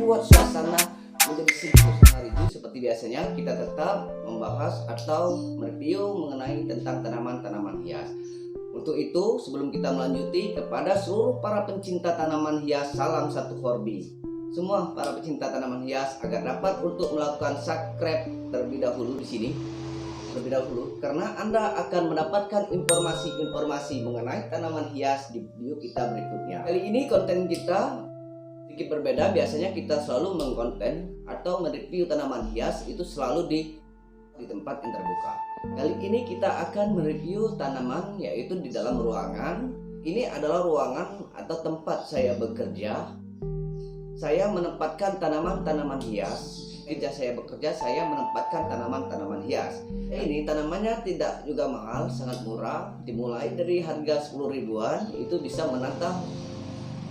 membuat suasana menjadi sejuk hari ini. Seperti biasanya kita tetap membahas atau mereview mengenai tentang tanaman-tanaman hias. Untuk itu, sebelum kita melanjuti, kepada seluruh para pencinta tanaman hias, salam satu hobi. Semua para pecinta tanaman hias agar dapat untuk melakukan subscribe terlebih dahulu di sini. Terlebih dahulu, karena Anda akan mendapatkan informasi-informasi mengenai tanaman hias di video kita berikutnya. Kali ini konten kita sedikit berbeda. Biasanya kita selalu mengkonten atau mereview tanaman hias itu selalu di tempat yang terbuka. Kali ini kita akan mereview tanaman yaitu di dalam ruangan. Ini adalah ruangan atau tempat saya bekerja. Saya menempatkan tanaman-tanaman hias. Ketika saya bekerja, saya menempatkan tanaman-tanaman hias. Ini tanamannya tidak juga mahal, sangat murah. Dimulai dari harga 10 ribuan, itu bisa menata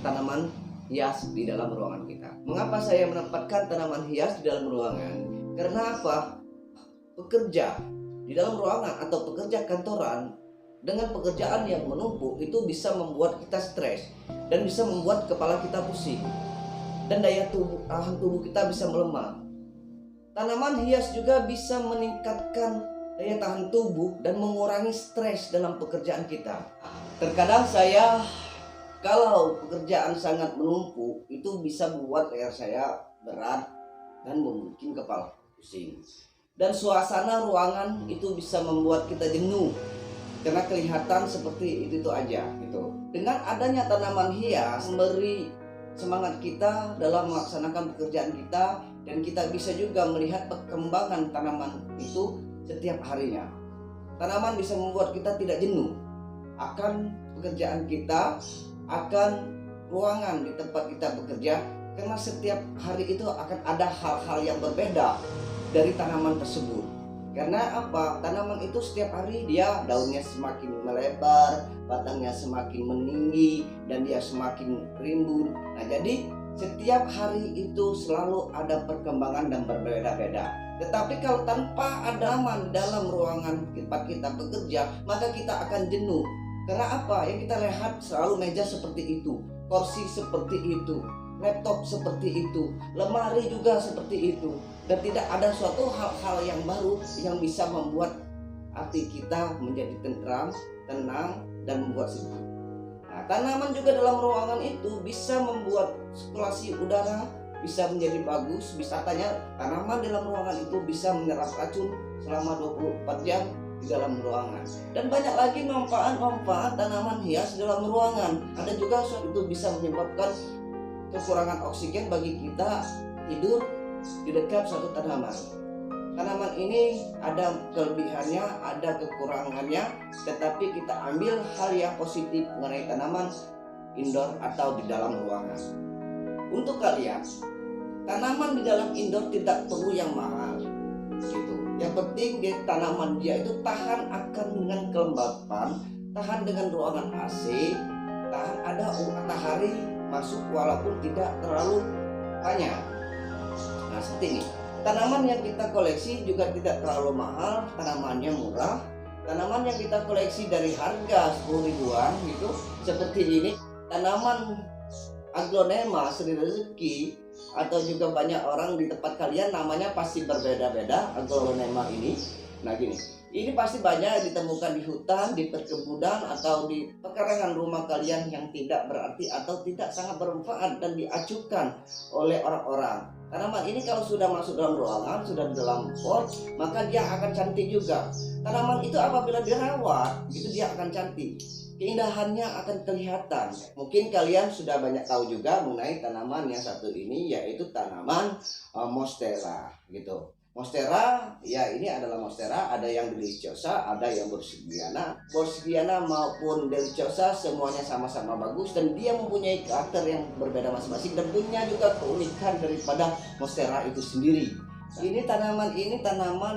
tanaman hias di dalam ruangan kita. Mengapa saya menempatkan tanaman hias di dalam ruangan? Karena apa? Pekerja di dalam ruangan atau pekerja kantoran dengan pekerjaan yang menumpuk itu bisa membuat kita stres dan bisa membuat kepala kita pusing dan daya tahan tubuh kita bisa melemah. Tanaman hias juga bisa meningkatkan daya tahan tubuh dan mengurangi stres dalam pekerjaan kita. Terkadang saya kalau pekerjaan sangat menumpuk itu bisa membuat leher saya berat dan membuat kepala pusing. Dan suasana ruangan itu bisa membuat kita jenuh karena kelihatan seperti itu aja gitu. Dengan adanya tanaman hias memberi semangat kita dalam melaksanakan pekerjaan kita, dan kita bisa juga melihat perkembangan tanaman itu setiap harinya. Tanaman bisa membuat kita tidak jenuh akan pekerjaan kita, akan ruangan di tempat kita bekerja, karena setiap hari itu akan ada hal-hal yang berbeda dari tanaman tersebut. Karena apa? Tanaman itu setiap hari dia daunnya semakin melebar, batangnya semakin meninggi, dan dia semakin rimbun. Nah, jadi setiap hari itu selalu ada perkembangan dan berbeda-beda. Tetapi kalau tanpa ada tanaman dalam ruangan tempat kita bekerja, maka kita akan jenuh. Karena apa? Yang kita lihat selalu meja seperti itu, kursi seperti itu, laptop seperti itu, lemari juga seperti itu, dan tidak ada suatu hal-hal yang baru yang bisa membuat hati kita menjadi tentram, tenang, dan membuat sejuk. Nah, tanaman juga dalam ruangan itu bisa membuat sirkulasi udara bisa menjadi bagus. Bisa tanya tanaman dalam ruangan itu bisa menyerap racun selama 24 jam di dalam ruangan. Dan banyak lagi manfaat-manfaat tanaman hias dalam ruangan. Ada juga itu bisa menyebabkan kekurangan oksigen bagi kita tidur di dekat suatu tanaman. Tanaman ini ada kelebihannya, ada kekurangannya, tetapi kita ambil hal yang positif mengenai tanaman indoor atau di dalam ruangan. Untuk kalian, tanaman di dalam indoor tidak perlu yang mahal, gitu. Yang penting tanaman dia itu tahan akan dengan kelembapan, tahan dengan ruangan AC, tahan ada matahari masuk walaupun tidak terlalu banyak. Nah, seperti ini. Tanaman yang kita koleksi juga tidak terlalu mahal, tanamannya murah. Tanaman yang kita koleksi dari harga 10 ribuan gitu, seperti ini. Tanaman aglonema seri rezeki, atau juga banyak orang di tempat kalian namanya pasti berbeda-beda aglonema ini. Nah gini, ini pasti banyak ditemukan di hutan, di perkebunan, atau di pekarangan rumah kalian yang tidak berarti atau tidak sangat bermanfaat dan diacuhkan oleh orang-orang. Tanaman ini kalau sudah masuk dalam ruangan, sudah di dalam pot, maka dia akan cantik juga. Tanaman itu apabila dirawat, itu dia akan cantik. Keindahannya akan kelihatan. Mungkin kalian sudah banyak tahu juga mengenai tanaman yang satu ini, yaitu tanaman monstera gitu. Monstera, ya ini adalah monstera, ada yang deliciosa, ada yang borsigiana. Borsigiana maupun deliciosa semuanya sama-sama bagus dan dia mempunyai karakter yang berbeda masing-masing dan punya juga keunikan daripada monstera itu sendiri. Ini tanaman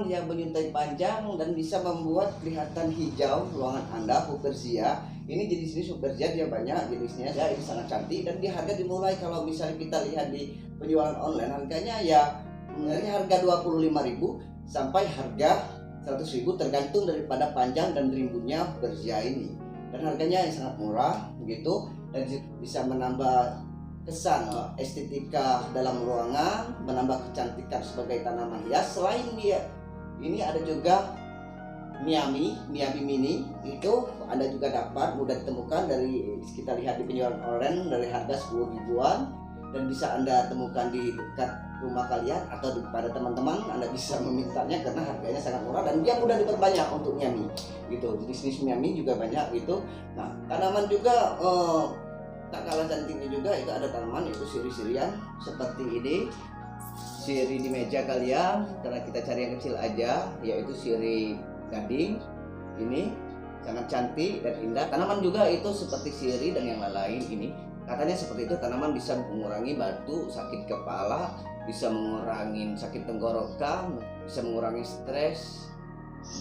yang menyuntai panjang dan bisa membuat kelihatan hijau ruangan Anda, Hubersia. Ini jenis Hubersia dia banyak jenisnya, ya ini sangat cantik dan di harga dimulai kalau misalnya kita lihat di penjualan online harganya ya dari harga 25.000 sampai harga 100.000 tergantung daripada panjang dan rimbunnya Hubersia ini. Dan harganya yang sangat murah begitu dan bisa menambah kesan estetika dalam ruangan, menambah kecantikan sebagai tanaman hias. Selain dia ini ada juga Miami mini, itu Anda juga dapat mudah ditemukan dari kita lihat di penjualan online dari harga 10 ribuan, dan bisa Anda temukan di dekat rumah kalian atau pada teman-teman. Anda bisa memintanya karena harganya sangat murah dan dia mudah diperbanyak untuk Miami gitu. Jenis-jenis Miami juga banyak gitu. Nah, tanaman juga tak kalah cantiknya juga itu ada tanaman yaitu siri-sirian seperti ini. Siri di meja kalian, karena kita cari yang kecil aja, yaitu siri gading. Ini sangat cantik dan indah. Tanaman juga itu seperti siri dan yang lain ini. Katanya seperti itu, tanaman bisa mengurangi batu, sakit kepala, bisa mengurangi sakit tenggorokan, bisa mengurangi stres,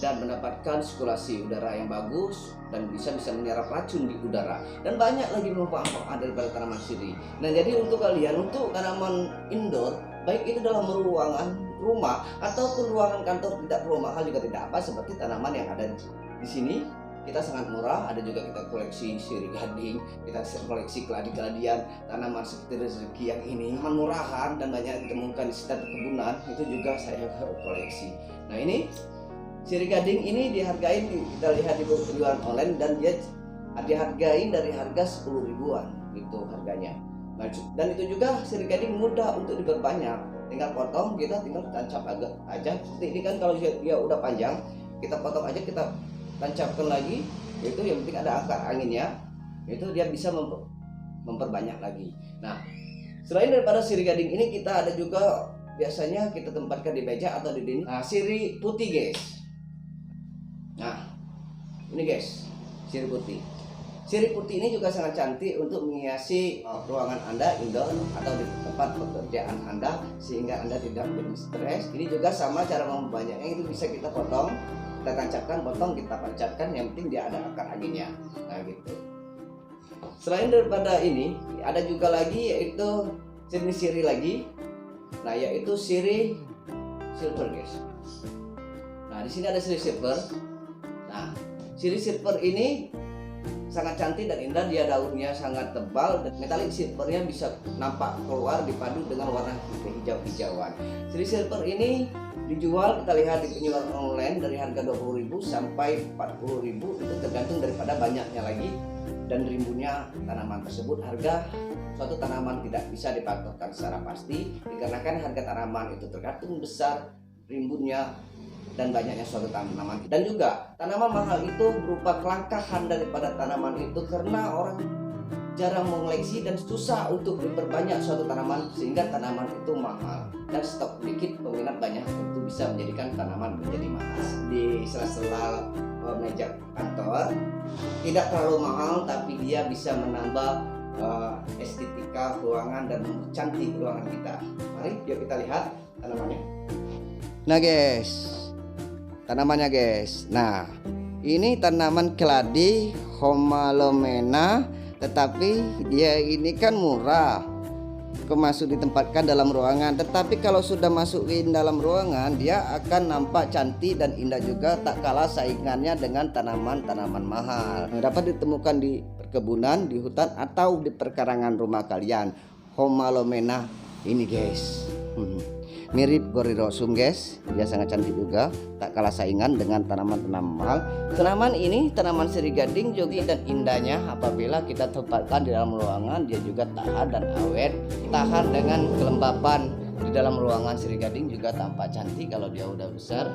dan mendapatkan sirkulasi udara yang bagus, dan bisa menyerap racun di udara, dan banyak lagi manfaat daripada tanaman siri. Nah, jadi untuk kalian, untuk tanaman indoor, baik itu dalam ruangan rumah ataupun ruangan kantor, tidak perlu mahal juga tidak apa, seperti tanaman yang ada di sini. Kita sangat murah, ada juga kita koleksi sirih gading, kita koleksi keladi-keladian, tanaman seperti rezeki yang ini, tanaman murahan dan banyak ditemukan di sekitar perkebunan, itu juga saya koleksi. Nah, ini sirih gading ini dihargain, kita lihat di penjualan online, dan dia dihargain dari harga 10 ribuan gitu harganya. Nah, dan itu juga sirih gading mudah untuk diperbanyak, tinggal potong, kita tinggal tancap agak aja. Seperti ini kan, kalau dia udah panjang, kita potong aja, kita tancapkan lagi, itu yang penting ada akar anginnya, itu dia bisa memperbanyak lagi. Nah, selain daripada sirih gading ini, kita ada juga biasanya kita tempatkan di meja atau di dinding. Nah, sirih putih guys. Nah, ini guys, sirih putih. Sirih putih ini juga sangat cantik untuk menghiasi ruangan Anda, indoor atau di tempat pekerjaan Anda, sehingga Anda tidak menjadi stres. Ini juga sama cara membanyaknya, itu bisa kita potong, kita tancapkan, potong, kita tancapkan, yang penting dia ada akar anginnya. Nah, gitu. Selain daripada ini, ada juga lagi yaitu jenis sirih lagi. Nah, yaitu sirih silver guys. Nah, di sini ada sirih silver. Nah, sirih silver ini sangat cantik dan indah, dia daunnya sangat tebal dan metalik silvernya bisa nampak keluar dipadu dengan warna hijau-hijauan. Sirih silver ini dijual, kita lihat di penjualan online, dari harga 20.000 sampai 40.000, itu tergantung daripada banyaknya lagi dan rimbunnya tanaman tersebut. Harga suatu tanaman tidak bisa dipatokkan secara pasti, dikarenakan harga tanaman itu tergantung besar rimbunnya dan banyaknya suatu tanaman. Dan juga tanaman mahal itu berupa kelangkahan daripada tanaman itu, karena orang jarang mengoleksi dan susah untuk diperbanyak suatu tanaman, sehingga tanaman itu mahal, dan stok dikit peminat banyak, itu bisa menjadikan tanaman menjadi mahal. Di sela-sela meja kantor tidak terlalu mahal, tapi dia bisa menambah estetika ruangan dan cantik ruangan kita. Mari yuk kita lihat tanamannya. Nah guys, tanamannya guys. Nah, ini tanaman keladi Homalomena, tetapi dia ini kan murah, masuk ditempatkan dalam ruangan. Tetapi kalau sudah masukin dalam ruangan, dia akan nampak cantik dan indah juga, tak kalah saingannya dengan tanaman-tanaman mahal. Dapat ditemukan di perkebunan, di hutan, atau di perkarangan rumah kalian. Homalomena ini guys, mirip gorirosum guys, dia sangat cantik juga, tak kalah saingan dengan tanaman-tanaman mahal. Tanaman ini, tanaman sirih gading, juga dan indahnya apabila kita tempatkan di dalam ruangan, dia juga tahan dan awet, tahan dengan kelembapan. Di dalam ruangan sirih gading juga tampak cantik. Kalau dia udah besar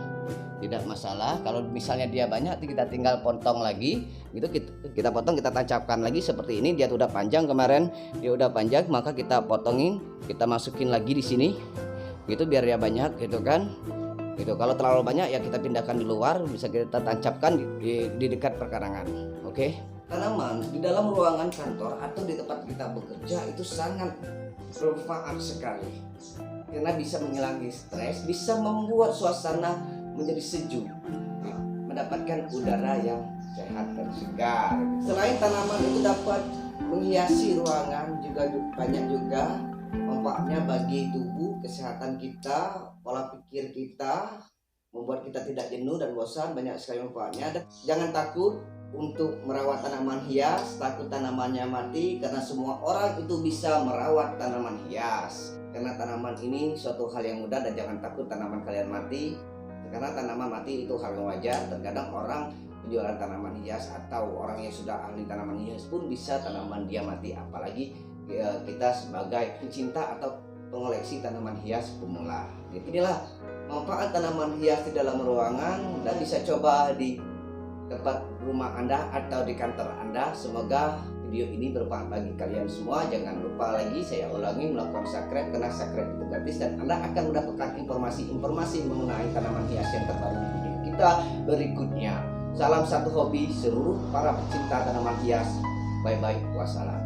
tidak masalah. Kalau misalnya dia banyak, kita tinggal potong lagi gitu, kita potong, kita tancapkan lagi seperti ini. Dia udah panjang kemarin, dia udah panjang, maka kita potongin, kita masukin lagi di sini gitu biar dia banyak gitu kan gitu. Kalau terlalu banyak ya kita pindahkan di luar, bisa kita tancapkan di dekat perkarangan. Oke. Tanaman di dalam ruangan kantor atau di tempat kita bekerja itu sangat bermanfaat sekali, karena bisa menghilangkan stres, bisa membuat suasana menjadi sejuk, mendapatkan udara yang sehat dan segar. Selain tanaman itu dapat menghiasi ruangan, juga banyak juga manfaatnya bagi tubuh, kesehatan kita, pola pikir kita, membuat kita tidak jenuh dan bosan. Banyak sekali manfaatnya. Jangan takut untuk merawat tanaman hias, takut tanamannya mati, karena semua orang itu bisa merawat tanaman hias. Karena tanaman ini suatu hal yang mudah, dan jangan takut tanaman kalian mati, karena tanaman mati itu hal yang wajar. Terkadang orang penjualan tanaman hias atau orang yang sudah ahli tanaman hias pun bisa tanaman dia mati, apalagi kita sebagai pencinta atau pengoleksi tanaman hias pemula. Inilah manfaat tanaman hias di dalam ruangan, dan bisa coba di tempat rumah Anda atau di kantor Anda. Semoga video ini bermanfaat bagi kalian semua. Jangan lupa lagi, saya ulangi, melakukan subscribe, karena subscribe itu gratis dan Anda akan mendapatkan informasi-informasi mengenai tanaman hias yang terbaru di video kita berikutnya. Salam satu hobi seluruh para pecinta tanaman hias. Bye bye, wassalam.